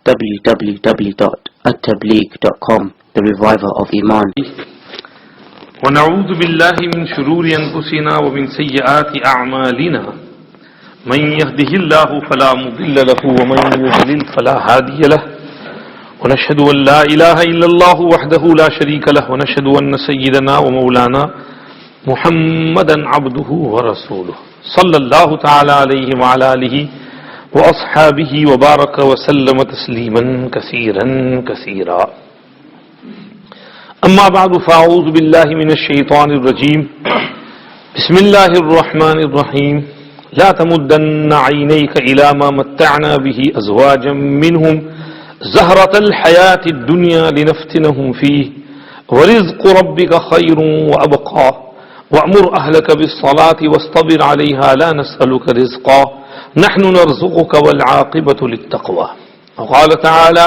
www.attableek.com, the reviver of Iman. ونعوذ بالله من شرور أنفسنا ومن سيئات أعمالنا من يهده الله فلا مضل له ومن يضلل فلا هادي له ونشهد أن لا إله إلا الله وحده لا شريك له ونشهد أن سيدنا ومولانا محمدا عبده ورسوله صلى الله تعالى عليه وعلى آله وأصحابه وبارك وسلم تسليما كثيرا كثيرا. أما بعد فأعوذ بالله من الشيطان الرجيم. بسم الله الرحمن الرحيم. لا تمدن عينيك إلى ما متعنا به أزواجا منهم زهرة الحياة الدنيا لنفتنهم فيه ورزق ربك خير وأبقى وأمر أهلك بالصلاة واصطبر عليها لا نسألك رزقا نحن نرزقك والعاقبة للتقوى. وقال تعالى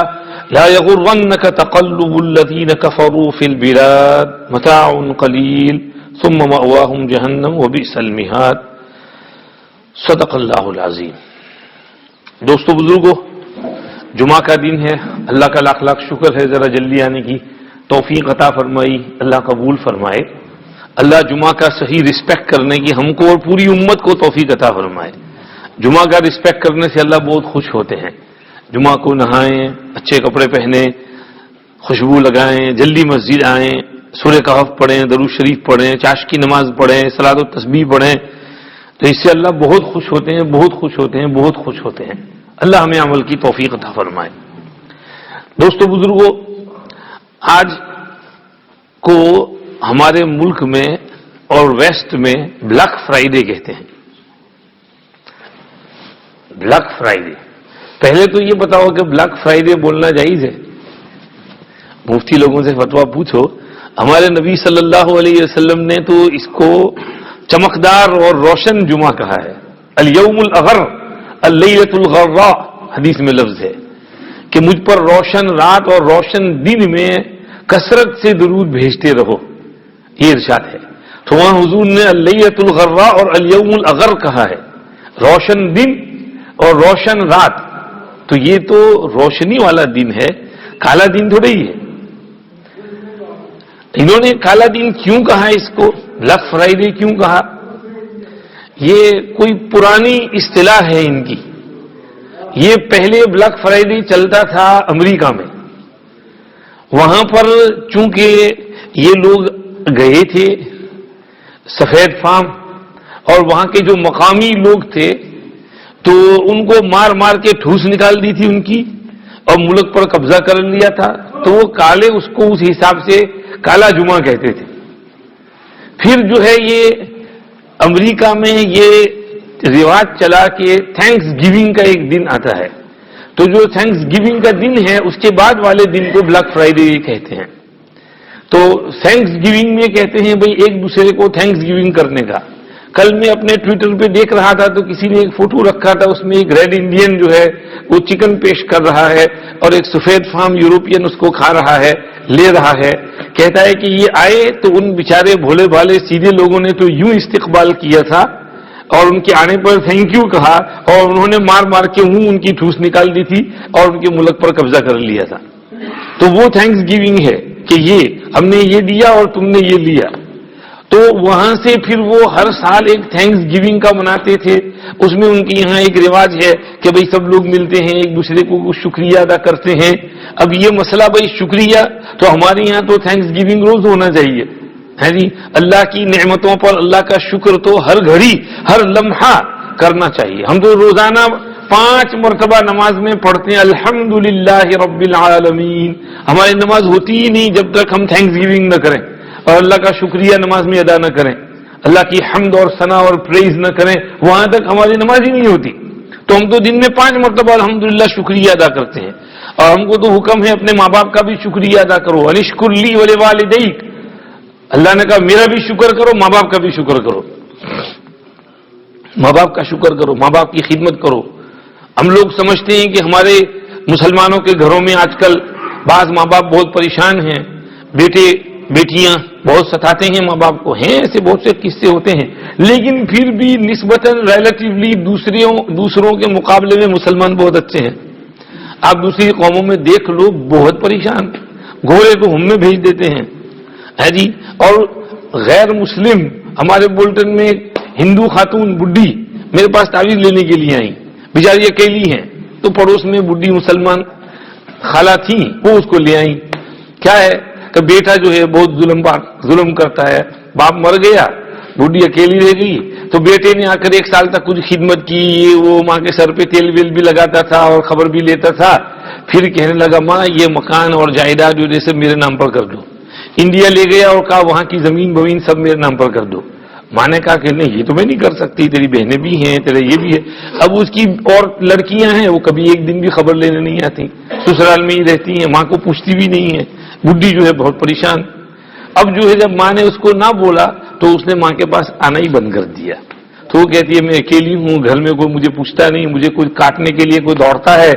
لا يغرنك تقلب الذين كفروا في البلاد متاع قليل ثم مأواهم جهنم وبئس المهاد. صدق اللہ العظیم. دوستو بزرگو، جمعہ کا دن ہے. اللہ کا لاکھ لاکھ شکر ہے ذرا جلدی آنے کی توفیق عطا فرمائی. اللہ قبول فرمائے. اللہ جمعہ کا صحیح رسپیکٹ کرنے کی ہم کو اور پوری امت کو توفیق عطا فرمائے. جمعہ کا رسپیکٹ کرنے سے اللہ بہت خوش ہوتے ہیں. جمعہ کو نہائیں، اچھے کپڑے پہنیں، خوشبو لگائیں، جلدی مسجد آئیں، سورہ کہف پڑھیں، درود شریف پڑھیں، چاش کی نماز پڑھیں، صلاۃ و تسبیح پڑھیں، تو اس سے اللہ بہت خوش ہوتے ہیں، بہت خوش ہوتے ہیں، بہت خوش ہوتے ہیں. اللہ ہمیں عمل کی توفیق عطا فرمائے. دوستو بزرگو، آج کو ہمارے ملک میں اور ویسٹ میں بلیک فرائیڈے کہتے ہیں. Black Friday. پہلے تو یہ بتاؤ کہ بلیک فرائیڈے بولنا جائز ہے؟ مفتی لوگوں سے فتویٰ پوچھو. ہمارے نبی صلی اللہ علیہ وسلم نے تو اس کو چمکدار اور روشن جمعہ کہا ہے. الیوم الاغر اللیلۃ الغراء حدیث میں لفظ ہے کہ مجھ پر روشن رات اور روشن دن میں کثرت سے درود بھیجتے رہو، یہ ارشاد ہے. تو وہاں حضور نے اللیلۃ الغراء اور الیوم الاغر کہا ہے، روشن دن اور روشن رات. تو یہ تو روشنی والا دن ہے، کالا دن تھوڑا ہی ہے. انہوں نے کالا دن کیوں کہا، اس کو بلیک فرائیڈے کیوں کہا؟ یہ کوئی پرانی اصطلاح ہے ان کی. یہ پہلے بلیک فرائیڈے چلتا تھا امریکہ میں. وہاں پر چونکہ یہ لوگ گئے تھے سفید فام، اور وہاں کے جو مقامی لوگ تھے تو ان کو مار مار کے ٹھوس نکال دی تھی ان کی، اور ملک پر قبضہ کر لیا تھا. تو وہ کالے اس کو اس حساب سے کالا جمعہ کہتے تھے. پھر جو ہے یہ امریکہ میں یہ رواج چلا کہ تھینکس گیونگ کا ایک دن آتا ہے. تو جو تھینکس گیونگ کا دن ہے اس کے بعد والے دن کو بلیک فرائیڈے کہتے ہیں. تو تھینکس گیونگ میں کہتے ہیں بھئی ایک دوسرے کو تھینکس گیونگ کرنے کا. کل میں اپنے ٹویٹر پہ دیکھ رہا تھا تو کسی نے ایک فوٹو رکھا تھا، اس میں ایک ریڈ انڈین جو ہے وہ چکن پیش کر رہا ہے اور ایک سفید فام یوروپین اس کو کھا رہا ہے، لے رہا ہے. کہتا ہے کہ یہ آئے تو ان بیچارے بھولے بھالے سیدھے لوگوں نے تو یوں استقبال کیا تھا اور ان کے آنے پر تھینک یو کہا، اور انہوں نے مار مار کے ان کی ٹھوس نکال دی تھی اور ان کے ملک پر قبضہ کر لیا تھا. تو وہ تھینکس گیونگ ہے کہ یہ ہم نے یہ دیا اور تم نے یہ لیا. تو وہاں سے پھر وہ ہر سال ایک تھینکس گیونگ کا مناتے تھے. اس میں ان کے یہاں ایک رواج ہے کہ بھئی سب لوگ ملتے ہیں، ایک دوسرے کو شکریہ ادا کرتے ہیں. اب یہ مسئلہ بھئی شکریہ تو ہمارے یہاں تو تھینکس گیونگ روز ہونا چاہیے ہے جی. اللہ کی نعمتوں پر اللہ کا شکر تو ہر گھڑی ہر لمحہ کرنا چاہیے. ہم تو روزانہ 5 مرتبہ نماز میں پڑھتے ہیں الحمدللہ رب العالمین. ہماری نماز ہوتی ہی نہیں جب تک ہم تھینکس گیونگ نہ کریں اور اللہ کا شکریہ نماز میں ادا نہ کریں، اللہ کی حمد اور ثنا اور پریز نہ کریں، وہاں تک ہماری نماز ہی نہیں ہوتی. تو ہم تو دن میں 5 مرتبہ الحمدللہ شکریہ ادا کرتے ہیں. اور ہم کو تو حکم ہے اپنے ماں باپ کا بھی شکریہ ادا کرو. انشکر لی ولوالدیک، اللہ نے کہا میرا بھی شکر کرو، ماں باپ کا بھی شکر کرو. ماں باپ کا شکر کرو، ماں باپ کی خدمت کرو. ہم لوگ سمجھتے ہیں کہ ہمارے مسلمانوں کے گھروں میں آج کل بعض ماں باپ بہت پریشان ہیں، بیٹے بیٹیاں بہت ستاتے ہیں ماں باپ کو. ہیں ایسے بہت سے قصے ہوتے ہیں، لیکن پھر بھی نسبتاً ریلیٹیولی دوسروں کے مقابلے میں مسلمان بہت اچھے ہیں. آپ دوسری قوموں میں دیکھ لو بہت پریشان، گھوڑے کو ہم میں بھیج دیتے ہیں ہے جی. اور غیر مسلم ہمارے بولٹن میں ہندو خاتون بڈھی میرے پاس تعویذ لینے کے لیے آئی، بیچاری اکیلی ہیں، تو پڑوس میں بڈھی مسلمان خالہ تھی، وہ اس کو لے آئی. کیا ہے کہ بیٹا جو ہے بہت ظلم کرتا ہے، باپ مر گیا، بڈھی اکیلی رہ گئی، تو بیٹے نے آ کر 1 سال تک کچھ خدمت کی، یہ وہ ماں کے سر پہ تیل ویل بھی لگاتا تھا اور خبر بھی لیتا تھا. پھر کہنے لگا ماں یہ مکان اور جائیداد جو جیسے میرے نام پر کر دو. انڈیا لے گیا اور کہا وہاں کی زمین بمین سب میرے نام پر کر دو. ماں نے کہا کہ نہیں یہ تو میں نہیں کر سکتی، تیری بہنیں بھی ہیں، تیرے یہ بھی ہے. اب اس کی اور لڑکیاں ہیں، وہ کبھی ایک دن بھی خبر لینے نہیں آتی، سسرال میں ہی رہتی ہیں، ماں کو پوچھتی بھی نہیں ہے. بڈھی جو ہے بہت پریشان. اب جو ہے جب ماں نے اس کو نہ بولا تو اس نے ماں کے پاس آنا ہی بند کر دیا. تو وہ کہتی ہے میں اکیلی ہوں، گھر میں کوئی مجھے پوچھتا نہیں، مجھے کوئی کاٹنے کے لیے کوئی دوڑتا ہے،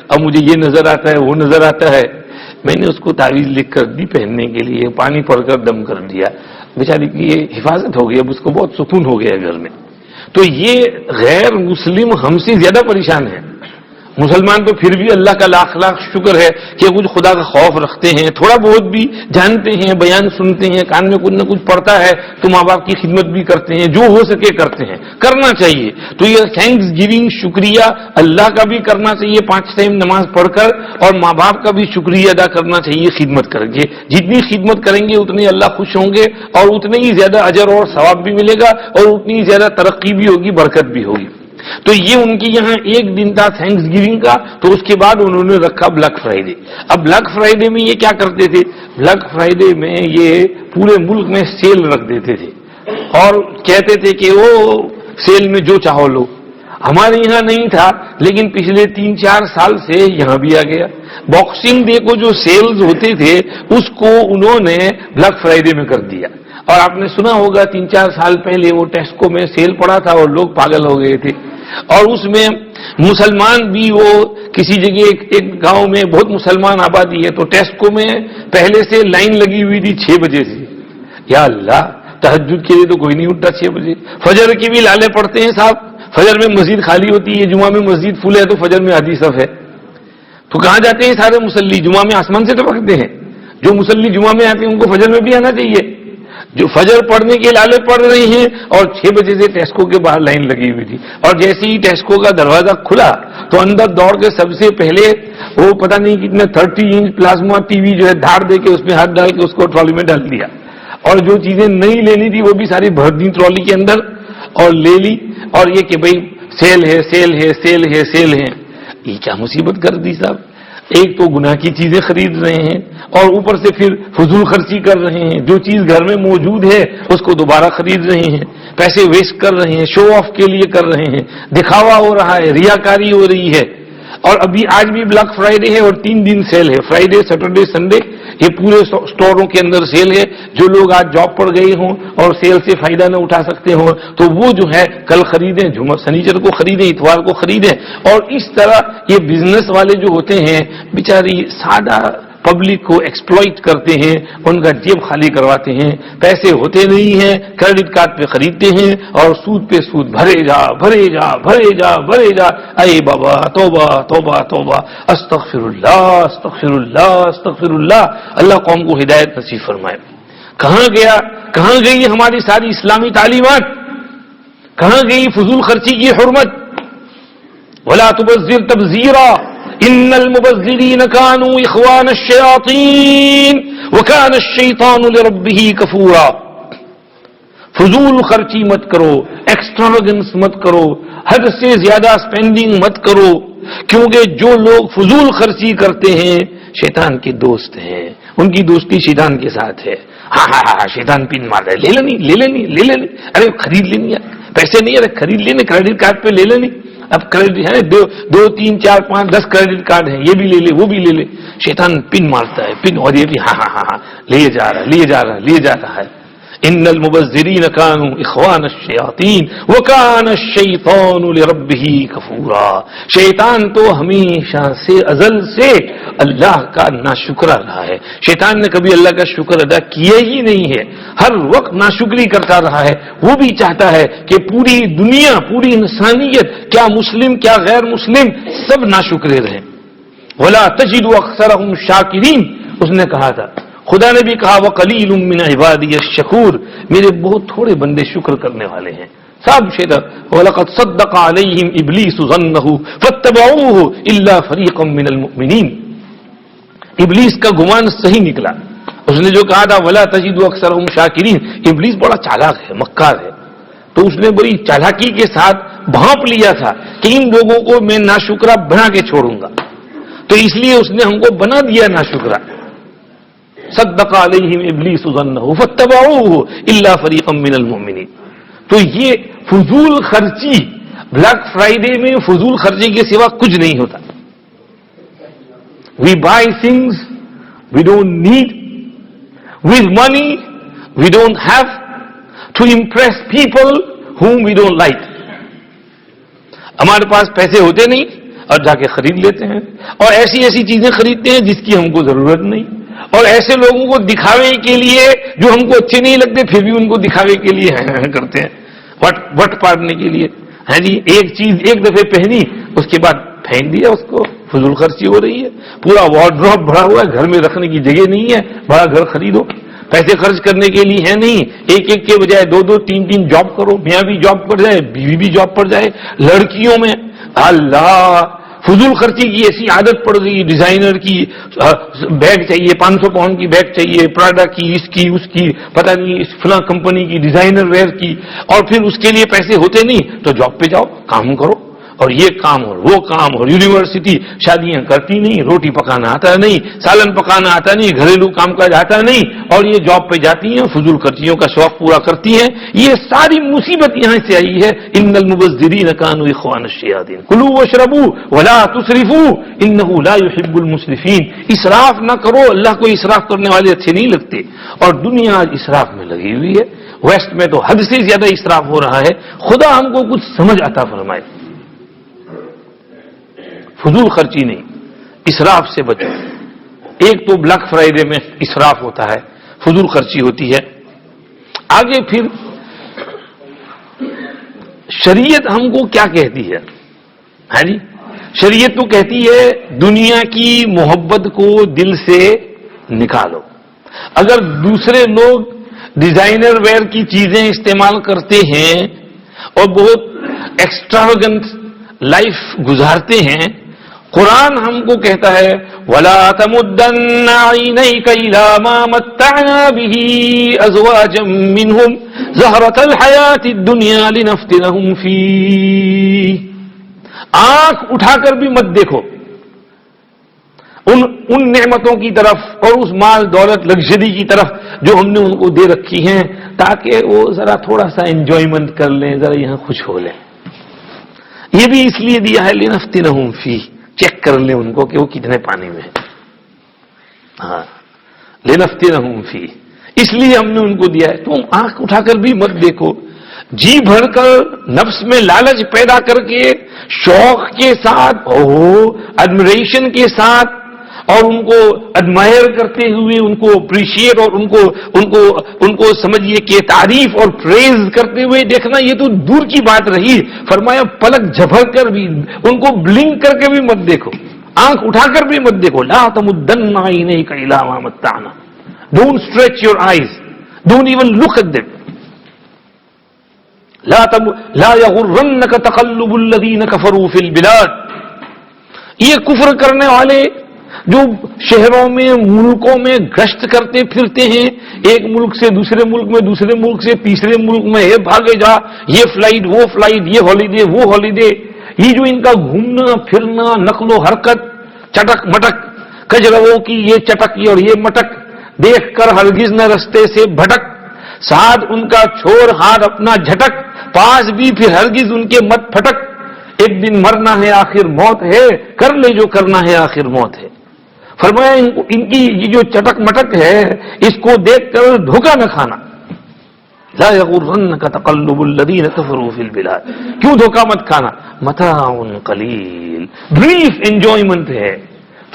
اب مجھے یہ نظر آتا ہے وہ نظر آتا ہے. میں نے اس کو تعویذ لکھ کر دی پہننے کے لیے، پانی پڑ کر دم کر دیا، بیچاری کی یہ حفاظت ہو گئی، اب اس کو بہت سکون ہو گیا گھر میں. تو یہ غیر مسلم ہم سے زیادہ پریشان ہیں. مسلمان تو پھر بھی اللہ کا لاکھ لاکھ شکر ہے کہ کچھ خدا کا خوف رکھتے ہیں، تھوڑا بہت بھی جانتے ہیں، بیان سنتے ہیں، کان میں کچھ نہ کچھ پڑتا ہے تو ماں باپ کی خدمت بھی کرتے ہیں، جو ہو سکے کرتے ہیں، کرنا چاہیے. تو یہ تھینکس گیونگ شکریہ اللہ کا بھی کرنا چاہیے 5 ٹائم نماز پڑھ کر، اور ماں باپ کا بھی شکریہ ادا کرنا چاہیے خدمت کر کے. جتنی خدمت کریں گے اتنے اللہ خوش ہوں گے، اور اتنے ہی زیادہ اجر اور ثواب بھی ملے گا، اور اتنی ہی زیادہ ترقی بھی ہوگی، برکت بھی ہوگی. تو یہ ان کی یہاں ایک دن تھا تھینکس گیونگ کا. تو اس کے بعد انہوں نے رکھا بلیک فرائیڈے. اب بلیک فرائیڈے میں یہ کیا کرتے تھے، بلیک فرائیڈے میں یہ پورے ملک میں سیل رکھ دیتے تھے اور کہتے تھے کہ وہ سیل میں جو چاہو لو. ہمارے یہاں نہیں تھا لیکن پچھلے 3-4 سال سے یہاں بھی آ گیا. باکسنگ ڈے کو جو سیلز ہوتے تھے اس کو انہوں نے بلیک فرائیڈے میں کر دیا. اور آپ نے سنا ہوگا 3-4 سال پہلے وہ ٹیسکو میں سیل پڑا تھا اور لوگ پاگل ہو گئے تھے. اور اس میں مسلمان بھی، وہ کسی جگہ ایک گاؤں میں بہت مسلمان آبادی ہے، تو ٹیسکو میں پہلے سے لائن لگی ہوئی تھی 6 بجے سے. یا اللہ، تہجد کے لیے تو کوئی نہیں اٹھتا 6 بجے. فجر کی بھی لالے پڑتے ہیں صاحب، فجر میں مسجد خالی ہوتی ہے، جمعہ میں مسجد فل ہے، تو فجر میں آدھی صف ہے. تو کہاں جاتے ہیں سارے مسلی؟ جمعہ میں آسمان سے ٹپکتے ہیں. جو مسلی جمعہ میں آتے ہیں ان کو فجر میں بھی آنا چاہیے. جو فجر پڑھنے کے لالے پڑھ رہے ہیں، اور 6 بجے سے ٹیسکو کے باہر لائن لگی ہوئی تھی. اور جیسے ہی ٹیسکو کا دروازہ کھلا تو اندر دوڑ کے سب سے پہلے وہ پتہ نہیں کتنے 30 انچ پلازما ٹی وی جو ہے دھاڑ دے کے اس میں ہاتھ ڈال کے اس کو ٹرالی میں ڈال دیا. اور جو چیزیں نہیں لینی تھی وہ بھی ساری بھر دی ٹرالی کے اندر اور لے لی. اور یہ کہ بھئی سیل ہے سیل ہے سیل ہے سیل ہے. یہ کیا مصیبت کر دی صاحب. ایک تو گناہ کی چیزیں خرید رہے ہیں اور اوپر سے پھر فضول خرچی کر رہے ہیں. جو چیز گھر میں موجود ہے اس کو دوبارہ خرید رہے ہیں، پیسے ویسٹ کر رہے ہیں، شو آف کے لیے کر رہے ہیں، دکھاوا ہو رہا ہے، ریاکاری ہو رہی ہے. اور ابھی آج بھی بلیک فرائیڈے ہے اور 3 دن سیل ہے، فرائیڈے سیٹرڈے سنڈے. یہ پورے سٹوروں کے اندر سیل ہے. جو لوگ آج جاب پر گئے ہوں اور سیل سے فائدہ نہ اٹھا سکتے ہوں تو وہ جو ہے کل خریدیں، سنیچر کو خریدیں، اتوار کو خریدیں. اور اس طرح یہ بزنس والے جو ہوتے ہیں بیچاری سادہ پبلک کو ایکسپلائٹ کرتے ہیں، ان کا جیب خالی کرواتے ہیں. پیسے ہوتے نہیں ہیں، کریڈٹ کارڈ پہ خریدتے ہیں اور سود پہ سود بھرے جا بھرے جا بھرے جا بھرے جا. اے بابا توبہ توبہ توبہ، استغفر اللہ استغفر اللہ استغفر اللہ. اللہ قوم کو ہدایت نصیب فرمائے. کہاں گئی ہماری ساری اسلامی تعلیمات؟ کہاں گئی فضول خرچی کی حرمت؟ ولا تبذر تبذیرا ان المبذرین کانوا اخوان الشیاطین وکان الشیطان لربہ کفورا. فضول خرچی مت کرو، ایکسٹراویگنس مت کرو، حد سے زیادہ اسپینڈنگ مت کرو، کیونکہ جو لوگ فضول خرچی کرتے ہیں شیطان کے دوست ہیں. ان کی دوستی شیطان کے ساتھ ہے. ہاں شیطان پن مار رہا ہے، لے لینی. ارے خرید لینی، پیسے نہیں، ارے خرید لینے، کریڈٹ کارڈ پہ لے لینی. اب کریڈٹ ہے 2 3 4 5 10 کریڈٹ کارڈ ہیں، یہ بھی لے لے وہ بھی لے لے. شیطان پن مارتا ہے، پن. اور یہ بھی ہاں لیے جا رہا ہے. ان المبذرین کانوا اخوان الشیاطین وکان الشیطان لربہ کفورا. شیطان تو ہمیشہ سے ازل سے اللہ کا ناشکرا رہا ہے. شیطان نے کبھی اللہ کا شکر ادا کیا ہی نہیں ہے، ہر وقت ناشکری کرتا رہا ہے. وہ بھی چاہتا ہے کہ پوری دنیا، پوری انسانیت، کیا مسلم کیا غیر مسلم، سب ناشکرے رہیں. وَلَا تَجِدُ أَكْثَرَهُمْ شَاكِرِينَ، اس نے کہا تھا، خدا نے بھی کہا وَقَلِيلٌ مِّنْ عِبَادِيَ الشَّكُورُ، میرے بہت تھوڑے بندے شکر کرنے والے ہیں. سب شیطان وَلَقَدْ صَدَّقَ عَلَيْهِمْ إِبْلِيسُ ظَنَّهُ فَاتَّبَعُوهُ إِلَّا فَرِيقًا مِّنَ الْمُؤْمِنِينَ. ابلیس کا گمان صحیح نکلا. اس نے جو کہا تھا وَلَا تَجِدُ أَكْثَرَهُمْ شَاكِرِينَ، ابلیس بڑا چالاک ہے، مکار ہے، تو اس نے بڑی چالاکی کے ساتھ بھانپ لیا تھا کہ ان لوگوں کو میں ناشکرا بنا کے چھوڑوں گا، تو اس لیے اس نے ہم کو بنا دیا ناشکرا. صدق علیہم ابلیس ظنہ فاتبعوہ الا فریقا من المؤمنین. تو یہ فضول خرچی بلیک فرائیڈے میں فضول خرچی کے سوا کچھ نہیں ہوتا. We buy things we don't need with money we don't have to impress people whom we don't like. ہمارے پاس پیسے ہوتے نہیں اور جا کے خرید لیتے ہیں، اور ایسی ایسی چیزیں خریدتے ہیں جس کی ہم کو ضرورت نہیں، اور ایسے لوگوں کو دکھاوے کے لیے جو ہم کو اچھے نہیں لگتے پھر بھی ان کو دکھاوے کے لیے کرتے ہیں، وٹ پاڑنے کے لیے. ہاں جی، ایک چیز ایک دفعہ پہنی اس کے بعد پھینک دیا، اس کو فضول خرچی ہو رہی ہے. پورا وارڈروب بھرا ہوا ہے، گھر میں رکھنے کی جگہ نہیں ہے، بڑا گھر خریدو، پیسے خرچ کرنے کے لیے ہے نہیں، ایک ایک کے بجائے دو دو تین تین جاب کرو، میاں بھی جاب پر جائے بیوی بھی جاب پر جائے. لڑکیوں میں اللہ فضول خرچی کی ایسی عادت پڑ گئی، ڈیزائنر کی بیگ چاہیے، 500 پاؤنڈ کی بیگ چاہیے، پراڈا کی، اس کی پتہ نہیں اس فلاں کمپنی کی ڈیزائنر ویئر کی، اور پھر اس کے لیے پیسے ہوتے نہیں تو جاب پہ جاؤ، کام کرو، اور یہ کام اور وہ کام، اور یونیورسٹی شادیاں کرتی نہیں، روٹی پکانا آتا نہیں، سالن پکانا آتا نہیں، گھریلو کام کاج آتا نہیں، اور یہ جاب پہ جاتی ہیں، فضول خرچیوں کا شوق پورا کرتی ہیں. یہ ساری مصیبت یہاں سے آئی ہے. ان المبذرین کانوا اخوان الشیاطین کلوا واشربوا ولا تسرفوا انه لا يحب المسرفین. اسراف نہ کرو، اللہ کو اسراف کرنے والے اچھے نہیں لگتے، اور دنیا آج اسراف میں لگی ہوئی ہے. ویسٹ میں تو حد سے زیادہ اسراف ہو رہا ہے. خدا ہم کو کچھ سمجھ عطا فرمائے. فضول خرچی نہیں، اسراف سے بچو. ایک تو بلیک فرائیڈے میں اسراف ہوتا ہے، فضول خرچی ہوتی ہے. آگے پھر شریعت ہم کو کیا کہتی ہے؟ ہاں جی، شریعت تو کہتی ہے دنیا کی محبت کو دل سے نکالو. اگر دوسرے لوگ ڈیزائنر ویئر کی چیزیں استعمال کرتے ہیں اور بہت ایکسٹراویگنٹ لائف گزارتے ہیں، قرآن ہم کو کہتا ہے وَلَا تَمُدَّنَّ عَيْنَيْكَ إِلَىٰ مَا مَتَّعْنَا بِهِ أَزْوَاجًا مِّنْهُمْ زَهْرَةَ الْحَيَاةِ الدُّنْيَا لِنَفْتِنَهُمْ فِيهِ. آنکھ اٹھا کر بھی مت دیکھو ان نعمتوں کی طرف اور اس مال دولت لگژری کی طرف جو ہم نے ان کو دے رکھی ہیں، تاکہ وہ ذرا تھوڑا سا انجوائمنٹ کر لیں، ذرا یہاں خوش ہو لیں. یہ بھی اس لیے دیا ہے لِنَفْتِنَهُمْ فِيهِ، چیک کر لیں ان کو کہ وہ کتنے پانی میں ہے. ہاں، لِنَفْتِنَهُمْ فِيهِ، اس لیے ہم نے ان کو دیا ہے. تم آنکھ اٹھا کر بھی مت دیکھو، جی بھر کر نفس میں لالچ پیدا کر کے شوق کے ساتھ ایڈمریشن کے ساتھ اور ان کو ایڈمائر کرتے ہوئے ان کو اپریشیٹ اور ان کو سمجھیے کہ تعریف اور پریز کرتے ہوئے دیکھنا یہ تو دور کی بات رہی. فرمایا پلک جھپک کر بھی ان کو بلنک کر کے بھی مت دیکھو، آنکھ اٹھا کر بھی مت دیکھو. لا تمدن عینیک الی ما متعنا، don't stretch your eyes, don't even look at them. لا یغرنک تقلب الذین کفروا فی البلاد. یہ کفر کرنے والے جو شہروں میں ملکوں میں گشت کرتے پھرتے ہیں، ایک ملک سے دوسرے ملک میں، دوسرے ملک سے تیسرے ملک میں، یہ بھاگے جا، یہ فلائٹ وہ فلائٹ، یہ ہالیڈے وہ ہالیڈے، یہ جو ان کا گھومنا پھرنا نقل و حرکت، چٹک مٹک، کجروں کی یہ چٹک اور یہ مٹک دیکھ کر ہرگز نہ رستے سے بھٹک، ساتھ ان کا چھوڑ ہاتھ اپنا جھٹک، پاس بھی پھر ہرگز ان کے مت پھٹک. ایک دن مرنا ہے آخر موت ہے، کر لے جو کرنا ہے آخر موت ہے. فرمایا ان کی یہ جو چٹک مٹک ہے اس کو دیکھ کر دھوکہ نہ کھانا. لا یغرنک تقلب الذین کفروا فی البلاد. کیوں دھوکہ مت کھانا؟ متاع قلیل، بریف انجوائمنٹ ہے،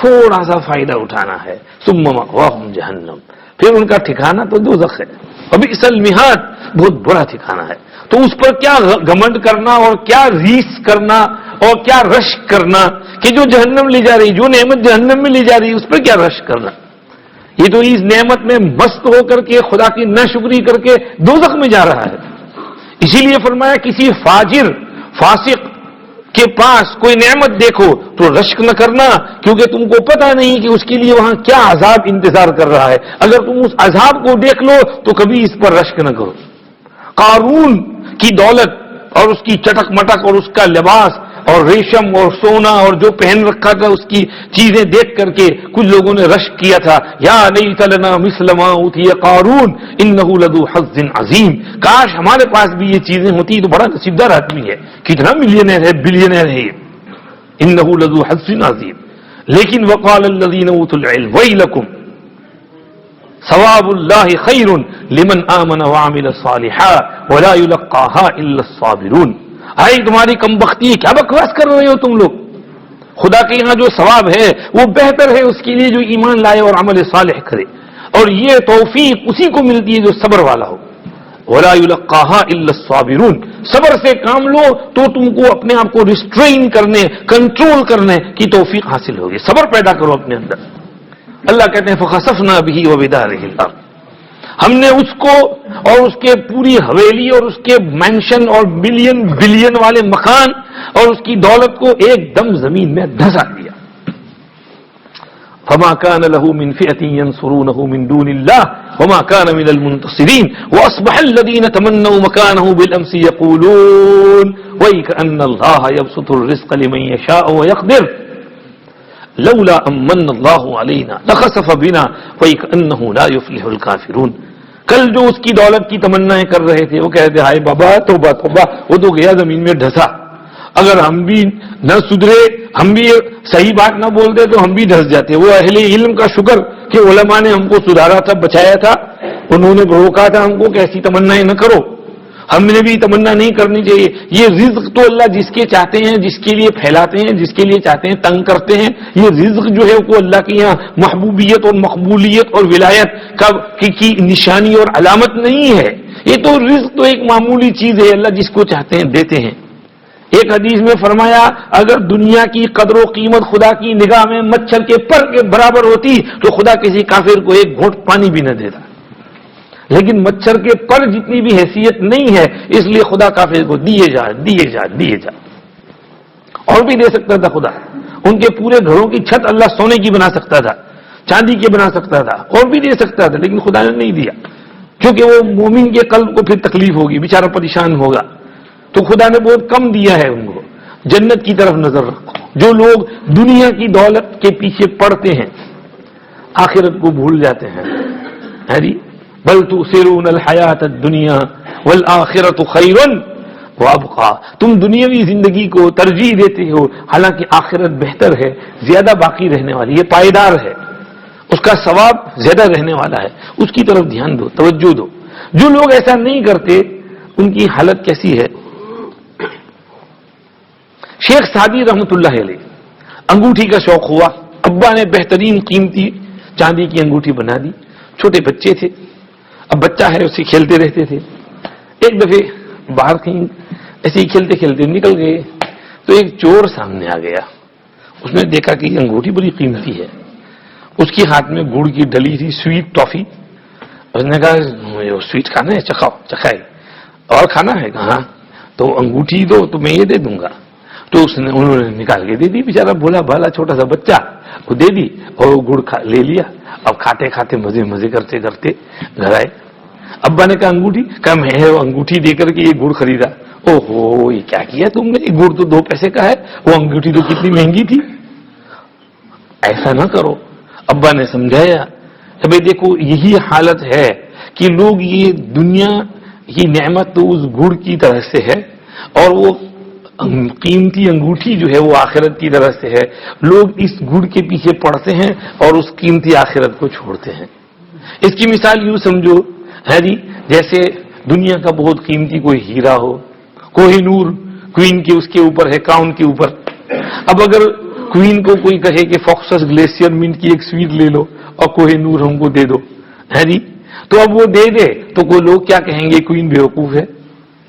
تھوڑا سا فائدہ اٹھانا ہے. ثم مأواہم جہنم، پھر ان کا ٹھکانہ تو دوزخ ہے. وبئس المہاد، بہت برا ٹھکانہ ہے. تو اس پر کیا گھمنڈ کرنا اور کیا ریس کرنا اور کیا رشک کرنا کہ جو جہنم لے جا رہی، جو نعمت جہنم میں لے جا رہی اس پر کیا رشک کرنا. یہ تو اس نعمت میں مست ہو کر کے خدا کی ناشکری کر کے دوزخ میں جا رہا ہے. اسی لیے فرمایا کسی فاجر فاسق کے پاس کوئی نعمت دیکھو تو رشک نہ کرنا، کیونکہ تم کو پتہ نہیں کہ اس کے لیے وہاں کیا عذاب انتظار کر رہا ہے. اگر تم اس عذاب کو دیکھ لو تو کبھی اس پر رشک نہ کرو. قارون کی دولت اور اس کی چٹک مٹک اور اس کا لباس اور ریشم اور سونا اور جو پہن رکھا تھا اس کی چیزیں دیکھ کر کے کچھ لوگوں نے رشک کیا تھا، یا لیت لنا مثل ما اوتی قارون انہ لذو حظ عظیم. کاش ہمارے پاس بھی یہ چیزیں ہوتی تو بڑا نصیبدار آدمی ہے، کتنا ملینئر ہے، بلینئر ہے. انہ لذو حظ عظیم. لیکن وقال الذین اوتوا العلم ویلکم ثواب اللہ خیر لمن آمن وعمل صالحا ولا یلقاها الا الصابرون. آئی تمہاری کم بختی ہے، کیا بکواس کر رہے ہو تم لوگ؟ خدا کے یہاں جو ثواب ہے وہ بہتر ہے اس کے لیے جو ایمان لائے اور عمل صالح کرے، اور یہ توفیق اسی کو ملتی ہے جو صبر والا ہو. ولا یلقاها الا الصابرون. صبر سے کام لو تو تم کو اپنے آپ کو ریسٹرین کرنے، کنٹرول کرنے کی توفیق حاصل ہوگی. صبر پیدا کرو اپنے اندر. اللہ کہتے ہیں فخسفنا به وبداره الارض. ہم نے اس کو اور اس کے پوری حویلی اور اس کے مینشن اور بلین بلین والے مکان اور اس کی دولت کو ایک دم زمین میں دھسا دیا. فما كان له من فئة ينصرونه من دون الله وما كان من المنتصرين واصبح الذين تمنوا مكانه بالامس يقولون ويكأن الله يبسط الرزق لمن يشاء ويقدر لولا امن الله علينا لخسف بنا ويكأنه لا يفلح الكافرون. کل جو اس کی دولت کی تمنائیں کر رہے تھے وہ کہتے ہائے بابا توبہ توبہ، وہ تو گیا زمین میں ڈھسا. اگر ہم بھی نہ سدھرے، ہم بھی صحیح بات نہ بولتے تو ہم بھی ڈھس جاتے. وہ اہل علم کا شکر کہ علماء نے ہم کو سدھارا تھا، بچایا تھا، انہوں نے روکا تھا ہم کو کہ ایسی تمنائیں نہ کرو. ہم نے بھی تمنا نہیں کرنی چاہیے. یہ رزق تو اللہ جس کے چاہتے ہیں، جس کے لیے پھیلاتے ہیں، جس کے لیے چاہتے ہیں تنگ کرتے ہیں. یہ رزق جو ہے وہ اللہ کے یہاں محبوبیت اور مقبولیت اور ولایت کی نشانی اور علامت نہیں ہے. یہ تو رزق تو ایک معمولی چیز ہے، اللہ جس کو چاہتے ہیں دیتے ہیں. ایک حدیث میں فرمایا اگر دنیا کی قدر و قیمت خدا کی نگاہ میں مچھر کے پر کے برابر ہوتی تو خدا کسی کافر کو ایک گھونٹ پانی بھی نہ دیتا. لیکن مچھر کے پر جتنی بھی حیثیت نہیں ہے، اس لیے خدا کافر کو دیے جا دیے جا دیے جا. اور بھی دے سکتا تھا خدا. ان کے پورے گھروں کی چھت اللہ سونے کی بنا سکتا تھا، چاندی کی بنا سکتا تھا، اور بھی دے سکتا تھا، لیکن خدا نے نہیں دیا کیونکہ وہ مومن کے قلب کو پھر تکلیف ہوگی، بیچارہ پریشان ہوگا. تو خدا نے بہت کم دیا ہے ان کو. جنت کی طرف نظر رکھو. جو لوگ دنیا کی دولت کے پیچھے پڑتے ہیں آخرت کو بھول جاتے ہیں. بل تؤثرون الحیات الدنیا والآخرۃ خیر وابقى. تم دنیاوی زندگی کو ترجیح دیتے ہو حالانکہ آخرت بہتر ہے، زیادہ باقی رہنے والی ہے، پائیدار ہے، اس کا ثواب زیادہ رہنے والا ہے. اس کی طرف دھیان دو، توجہ دو. جو لوگ ایسا نہیں کرتے ان کی حالت کیسی ہے؟ شیخ سعدی رحمۃ اللہ علیہ انگوٹھی کا شوق ہوا، ابا نے بہترین قیمتی چاندی کی انگوٹھی بنا دی. چھوٹے بچے تھے، اب بچہ ہے اسے کھیلتے رہتے تھے. ایک دفعہ باہر کہیں ایسے ہی کھیلتے کھیلتے نکل گئے تو ایک چور سامنے آ گیا. اس نے دیکھا کہ یہ انگوٹھی بڑی قیمتی ہے. اس کے ہاتھ میں گڑ کی ڈلی تھی سویٹ ٹافی. اس نے کہا سویٹ کھانا ہے؟ چکھاؤ. چکھائے. اور کھانا ہے؟ کہاں. تو انگوٹھی دو تو میں یہ دے دوں گا. تو انہوں نے نکال کے دے دی. بیچارہ بولا بھالا چھوٹا سا بچہ وہ دے دی اور وہ گڑ لے لیا. اب کھاتے کھاتے مزے مزے کرتے کرتے گھر آئے. ابا نے کہا انگوٹھی؟ کہا میں انگوٹھی دے کر کے یہ گڑ خریدا. او ہو یہ کیا کیا تم نے؟ یہ گڑ تو 2 پیسے کا ہے، وہ انگوٹھی تو کتنی مہنگی تھی. ایسا نہ کرو. ابا نے سمجھایا کہ بھائی دیکھو یہی حالت ہے کہ لوگ یہ دنیا کی نعمت تو اس گڑ کی طرح سے ہے اور وہ قیمتی انگوٹھی جو ہے وہ آخرت کی طرف سے ہے. لوگ اس گڑ کے پیچھے پڑتے ہیں اور اس قیمتی آخرت کو چھوڑتے ہیں. اس کی مثال یوں سمجھو ہے جی جیسے دنیا کا بہت قیمتی کوئی ہیرا ہو، کوہ نور کوئین کے اس کے اوپر ہے، کراؤن کے اوپر. اب اگر کوئین کو کوئی کہے کہ فاکسس گلیشیئر منٹ کی ایک سویٹ لے لو اور کوہ نور ہم کو دے دو ہے جی، تو اب وہ دے دے تو کوئی لوگ کیا کہیں گے؟ کوئین بیوقوف ہے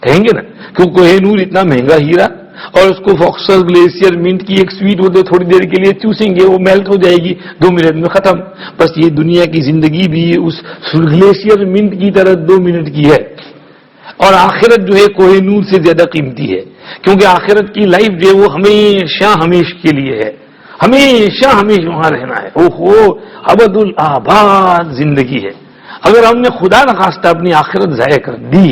کہیں گے نا، کیونکہ کوہ نور اتنا مہنگا ہیرا اور اس کو فاکسل گلیشیئر منٹ کی ایک سویٹ ہوتے تھوڑی دیر کے لیے چوسیں گے, وہ میلٹ ہو جائے گی, 2 منٹ میں ختم. بس یہ دنیا کی زندگی بھی اس گلیشیئر منٹ کی طرح 2 منٹ کی ہے. اور آخرت جو ہے کوہ نور سے زیادہ قیمتی ہے, کیونکہ آخرت کی لائف جو ہے وہ ہمیشہ ہمیش کے لیے ہے, ہمیشہ ہمیش وہاں رہنا ہے. اوہو ابد الآباد زندگی ہے. اگر ہم نے خدا نخواستہ اپنی آخرت ضائع کر دی,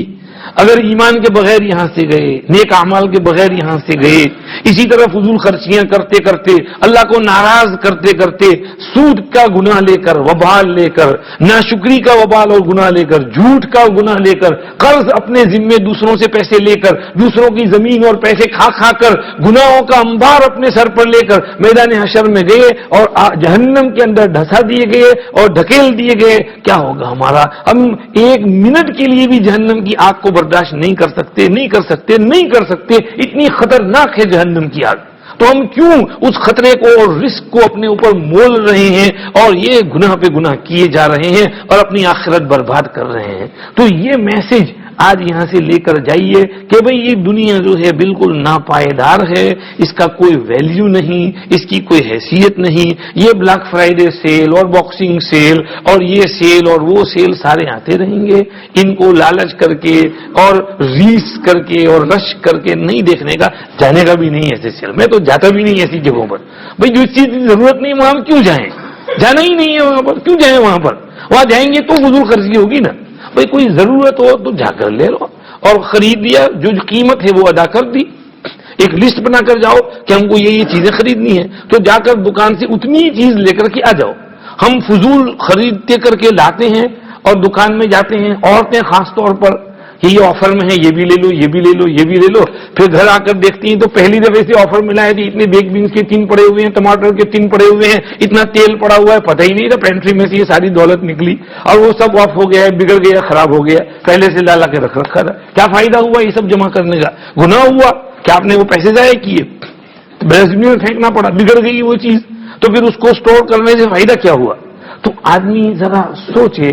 اگر ایمان کے بغیر یہاں سے گئے, نیک اعمال کے بغیر یہاں سے گئے, اسی طرح فضول خرچیاں کرتے کرتے, اللہ کو ناراض کرتے کرتے, سود کا گناہ لے کر, وبال لے کر, ناشکری کا وبال اور گناہ لے کر, جھوٹ کا گناہ لے کر, قرض اپنے ذمے دوسروں سے پیسے لے کر, دوسروں کی زمین اور پیسے کھا کھا کر, گناہوں کا انبار اپنے سر پر لے کر میدان حشر میں گئے اور جہنم کے اندر ڈھسا دیے گئے اور ڈھکیل دیے گئے, کیا ہوگا ہمارا؟ ہم 1 منٹ کے لیے بھی جہنم کی آگ کو برداشت نہیں کر سکتے, نہیں کر سکتے, نہیں کر سکتے. اتنی خطرناک ہے جہنم کی آگ. تو ہم کیوں اس خطرے کو اور رسک کو اپنے اوپر مول رہے ہیں اور یہ گناہ پہ گناہ کیے جا رہے ہیں اور اپنی آخرت برباد کر رہے ہیں؟ تو یہ میسج آج یہاں سے لے کر جائیے کہ بھئی یہ دنیا جو ہے بالکل ناپائیدار ہے, اس کا کوئی ویلیو نہیں, اس کی کوئی حیثیت نہیں. یہ بلیک فرائیڈے سیل اور باکسنگ سیل اور یہ سیل اور وہ سیل سارے آتے رہیں گے. ان کو لالچ کر کے اور ریس کر کے اور رش کر کے نہیں دیکھنے کا, جانے کا بھی نہیں ایسے سیل. میں تو جاتا بھی نہیں ایسی جگہوں پر. بھئی جو چیز کی ضرورت نہیں وہاں کیوں جائیں؟ جانا ہی نہیں ہے وہاں پر, کیوں جائیں وہاں پر؟ وہاں جائیں گے تو فضول خرچی ہوگی نا. بھئی کوئی ضرورت ہو تو جا کر لے لو, اور خرید لیا, جو قیمت ہے وہ ادا کر دی. ایک لسٹ بنا کر جاؤ کہ ہم کو یہ چیزیں خریدنی ہے, تو جا کر دکان سے اتنی چیز لے کر کے آ جاؤ. ہم فضول خریدتے کر کے لاتے ہیں اور دکان میں جاتے ہیں, عورتیں خاص طور پر, یہ آفر میں ہے, یہ بھی لے لو, یہ بھی لے لو, یہ بھی لے لو. پھر گھر آ کر دیکھتی ہیں تو پہلی دفعہ سے آفر ملا ہے, اتنے بیگ بینس کے 3 پڑے ہوئے ہیں, ٹماٹر کے 3 پڑے ہوئے ہیں, اتنا تیل پڑا ہوا ہے, پتہ ہی نہیں تھا پینٹری میں سے یہ ساری دولت نکلی اور وہ سب آف ہو گیا ہے, بگڑ گیا, خراب ہو گیا, پہلے سے لا کے رکھ رکھا تھا. کیا فائدہ ہوا یہ سب جمع کرنے کا؟ گناہ ہوا کہ آپ نے وہ پیسے ضائع کیے, ڈسٹ بن میں پھینکنا پڑا, بگڑ گئی وہ چیز, تو پھر اس کو اسٹور کرنے سے فائدہ کیا ہوا؟ تو آدمی ذرا سوچے,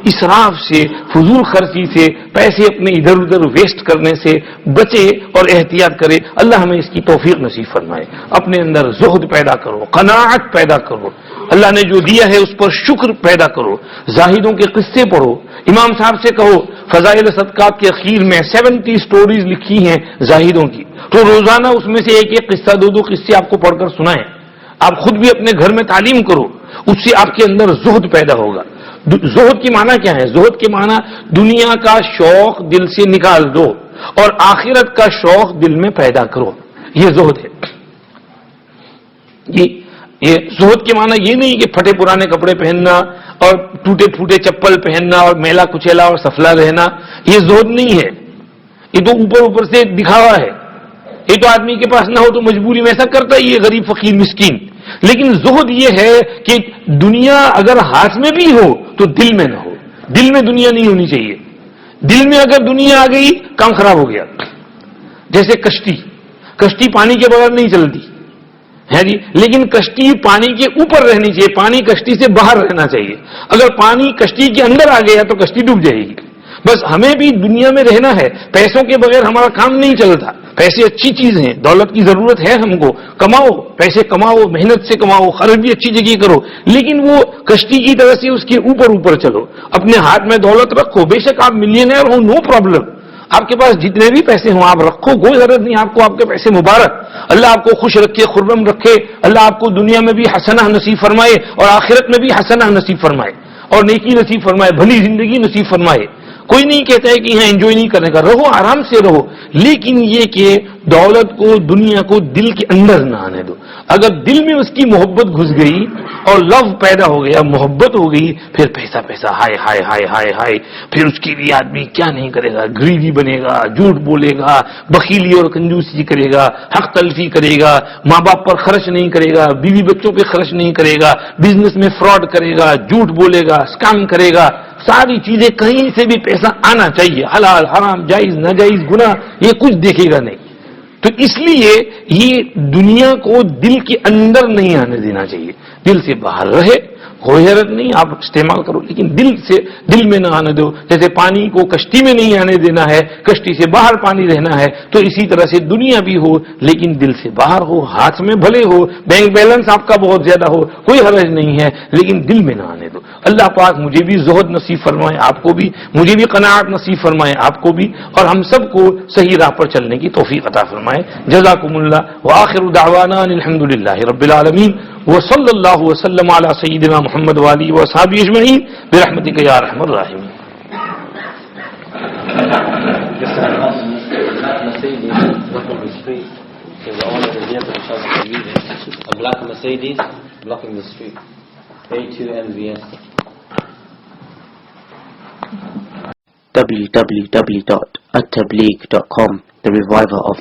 اسراف سے, فضول خرچی سے, پیسے اپنے ادھر ادھر ویسٹ کرنے سے بچے اور احتیاط کرے. اللہ ہمیں اس کی توفیق نصیب فرمائے. اپنے اندر زہد پیدا کرو, قناعت پیدا کرو, اللہ نے جو دیا ہے اس پر شکر پیدا کرو. زاہدوں کے قصے پڑھو. امام صاحب سے کہو فضائل صدقات کے اخیر میں 70 سٹوریز لکھی ہیں زاہدوں کی, تو روزانہ اس میں سے ایک قصہ, 2 قصے آپ کو پڑھ کر سنائیں. آپ خود بھی اپنے گھر میں تعلیم کرو, اس سے آپ کے اندر زہد پیدا ہوگا. زہد کی معنی کیا ہے؟ زہد کے معنی دنیا کا شوق دل سے نکال دو اور آخرت کا شوق دل میں پیدا کرو, یہ زہد ہے. یہ زہد کے معنی یہ نہیں کہ پھٹے پرانے کپڑے پہننا اور ٹوٹے پھوٹے چپل پہننا اور میلا کچیلا اور سفلا رہنا, یہ زہد نہیں ہے. یہ تو اوپر سے دکھاوا ہے. یہ تو آدمی کے پاس نہ ہو تو مجبوری میں ایسا کرتا ہی ہے, غریب فقیر مسکین. لیکن زہد یہ ہے کہ دنیا اگر ہاتھ میں بھی ہو تو دل میں نہ ہو. دل میں دنیا نہیں ہونی چاہیے. دل میں اگر دنیا آ گئی کام خراب ہو گیا. جیسے کشتی پانی کے بغیر نہیں چلتی ہے جی, لیکن کشتی پانی کے اوپر رہنی چاہیے, پانی کشتی سے باہر رہنا چاہیے. اگر پانی کشتی کے اندر آ گیا تو کشتی ڈوب جائے گی. بس ہمیں بھی دنیا میں رہنا ہے, پیسوں کے بغیر ہمارا کام نہیں چلتا. پیسے اچھی چیز ہیں, دولت کی ضرورت ہے ہم کو, کماؤ, پیسے کماؤ, محنت سے کماؤ, خرچ بھی اچھی جگہ کرو, لیکن وہ کشتی کی طرح سے اس کے اوپر چلو. اپنے ہاتھ میں دولت رکھو, بے شک آپ ملینئر ہو, نو پرابلم. آپ کے پاس جتنے بھی پیسے ہوں آپ رکھو, کوئی ضرورت نہیں آپ کو, آپ کے پیسے مبارک. اللہ آپ کو خوش رکھے, خرم رکھے. اللہ آپ کو دنیا میں بھی حسنہ نصیب فرمائے اور آخرت میں بھی حسنہ نصیب فرمائے اور نیکی نصیب فرمائے, بھلی زندگی نصیب فرمائے. کوئی نہیں کہتا ہے کہ یہاں انجوائے نہیں کرنے کا, رہو, آرام سے رہو, لیکن یہ کہ دولت کو, دنیا کو دل کے اندر نہ آنے دو. اگر دل میں اس کی محبت گھس گئی اور لو پیدا ہو گیا, محبت ہو گئی, پھر پیسہ ہائے ہائے ہائے ہائے ہائے, پھر اس کے لیے آدمی کیا نہیں کرے گا, گریڈی بنے گا, جھوٹ بولے گا, بخیلی اور کنجوسی کرے گا, حق تلفی کرے گا, ماں باپ پر خرچ نہیں کرے گا, بیوی بچوں پہ خرچ نہیں کرے گا, بزنس میں فراڈ کرے گا, جھوٹ بولے گا, اسکیم کرے گا. ساری چیزیں کہیں سے بھی پیسہ آنا چاہیے, حلال حرام جائز ناجائز گناہ, یہ کچھ دیکھے گا نہیں. تو اس لیے یہ دنیا کو دل کے اندر نہیں آنے دینا چاہیے, دل سے باہر رہے, کوئی حرج نہیں، آپ استعمال کرو، لیکن دل میں نہ آنے دو. جیسے پانی کو کشتی میں نہیں آنے دینا ہے، کشتی سے باہر پانی رہنا ہے، تو اسی طرح سے دنیا بھی ہو لیکن دل سے باہر ہو. ہاتھ میں بھلے ہو، بینک بیلنس آپ کا بہت زیادہ ہو، کوئی حرج نہیں ہے، لیکن دل میں نہ آنے دو. اللہ پاک مجھے بھی زہد نصیب فرمائے، آپ کو بھی، مجھے بھی قناعت نصیب فرمائے، آپ کو بھی، اور ہم سب کو صحیح راہ پر چلنے کی توفیق عطا فرمائے. جزاکم اللہ. وآخر دعوانا الحمدللہ رب العالمین، وصلی اللہ وسلم علی سیدنا محمد وآلہ وصحبہ اجمعین برحمتک یا ارحم الراحمین. So the owner of the vehicle inshallah can read it. A black Mercedes blocking the street. A2MVS. www.attableek.com, the reviver of